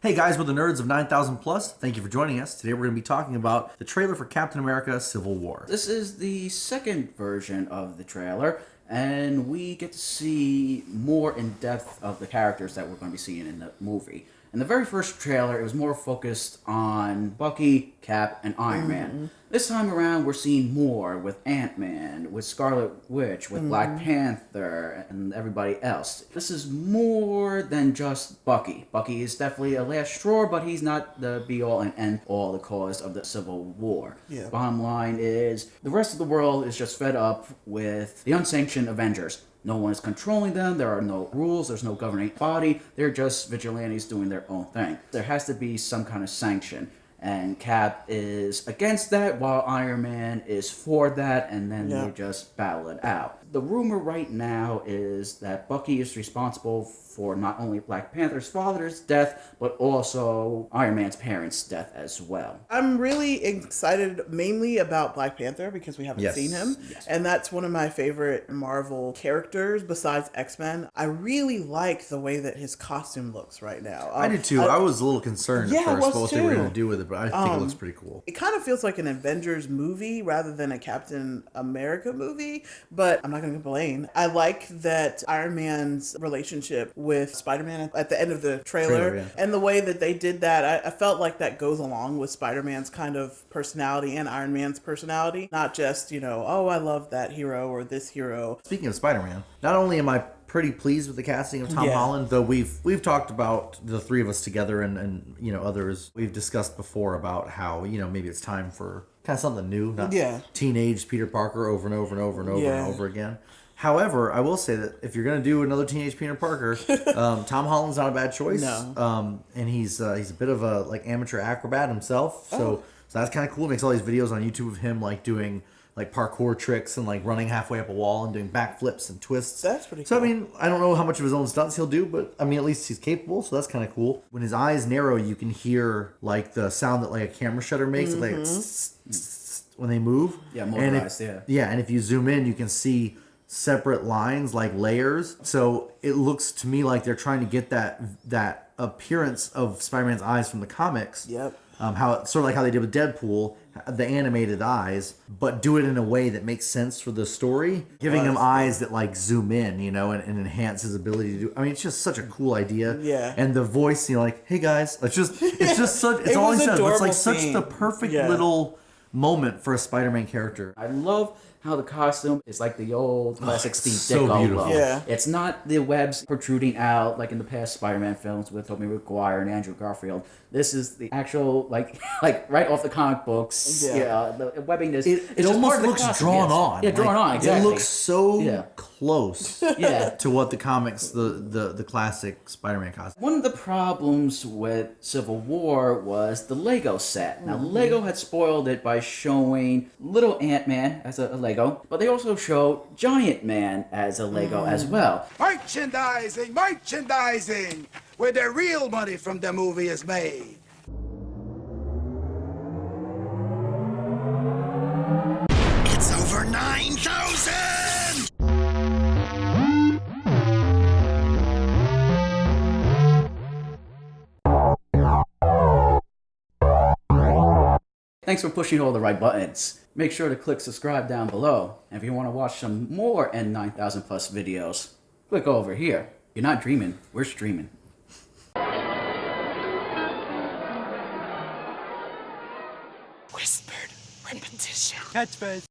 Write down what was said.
Hey guys, we're the nerds of 9000 Plus. Thank you for joining us. Today we're going to be talking about the trailer for Captain America Civil War. This is the second version of the trailer, and we get to see more in depth of the characters that we're going to be seeing in the movie. In the very first trailer, it was more focused on Bucky, Cap, and Iron Man. This time around, we're seeing more with Ant-Man, with Scarlet Witch, with Black Panther, and everybody else. This is more than just Bucky. Bucky is definitely a last straw, but he's not the be-all and end-all, the cause of the Civil War. Yeah. Bottom line is, the rest of the world is just fed up with the unsanctioned Avengers. No one is controlling them, there are no rules, there's no governing body, they're just vigilantes doing their own thing. There has to be some kind of sanction. And Cap is against that, while Iron Man is for that, and then they just battle it out. The rumor right now is that Bucky is responsible for not only Black Panther's father's death, but also Iron Man's parents' death as well. I'm really excited mainly about Black Panther because we haven't seen him. And that's one of my favorite Marvel characters besides X-Men. I really like the way that his costume looks right now. I did too. I was a little concerned at first about what they were going to do with it, but I think it looks pretty cool. It kind of feels like an Avengers movie rather than a Captain America movie, but I'm not going to complain. I like that Iron Man's relationship with Spider-Man at the end of the trailer and the way that they did that. I felt like that goes along with Spider-Man's kind of personality and Iron Man's personality, not just, you know, oh, I love that hero or this hero. Speaking of Spider-Man, not only am I pretty pleased with the casting of Tom Holland, though we've talked about the three of us together and you know others we've discussed before about how, you know, maybe it's time for kind of something new, not teenage Peter Parker over and over and over and over and over again. However, I will say that if you're going to do another teenage Peter Parker, Tom Holland's not a bad choice. No. And he's a bit of a like amateur acrobat himself, so that's kind of cool. He makes all these videos on YouTube of him like doing like parkour tricks and like running halfway up a wall and doing backflips and twists. That's pretty cool. So I mean, I don't know how much of his own stunts he'll do, but I mean, at least he's capable, so that's kind of cool. When his eyes narrow, you can hear like the sound that like a camera shutter makes, like when they move. Yeah, motorized. Yeah, and if you zoom in, you can see separate lines, like layers. So it looks to me like they're trying to get that appearance of Spider-Man's eyes from the comics. Yep. How sort of like how they did with Deadpool, the animated eyes, but do it in a way that makes sense for the story, giving him eyes that like zoom in, you know, and enhance his ability to do. I mean, it's just such a cool idea. Yeah. And the voice, you know, like, hey guys, it's just such. It's all he says. It's like such the perfect little moment for a Spider-Man character. I love how the costume is like the old classic Steve so Ditko beautiful. look. Yeah. It's not the webs protruding out like in the past Spider-Man films with Tobey Maguire and Andrew Garfield. This is the actual like right off the comic books. The webbing is it almost looks drawn on. Yeah, drawn on. Exactly. It looks so close. to what the comics, the classic Spider-Man costume. One of the problems with Civil War was the Lego set. Now, Lego had spoiled it by showing little Ant-Man as a Lego, but they also showed Giant Man as a Lego as well. Merchandising, merchandising, where the real money from the movie is made. It's over 9,000! Thanks for pushing all the right buttons. Make sure to click subscribe down below. And if you want to watch some more N9000 Plus videos, click over here. You're not dreaming, we're streaming. Whispered repetition. Catchphrase.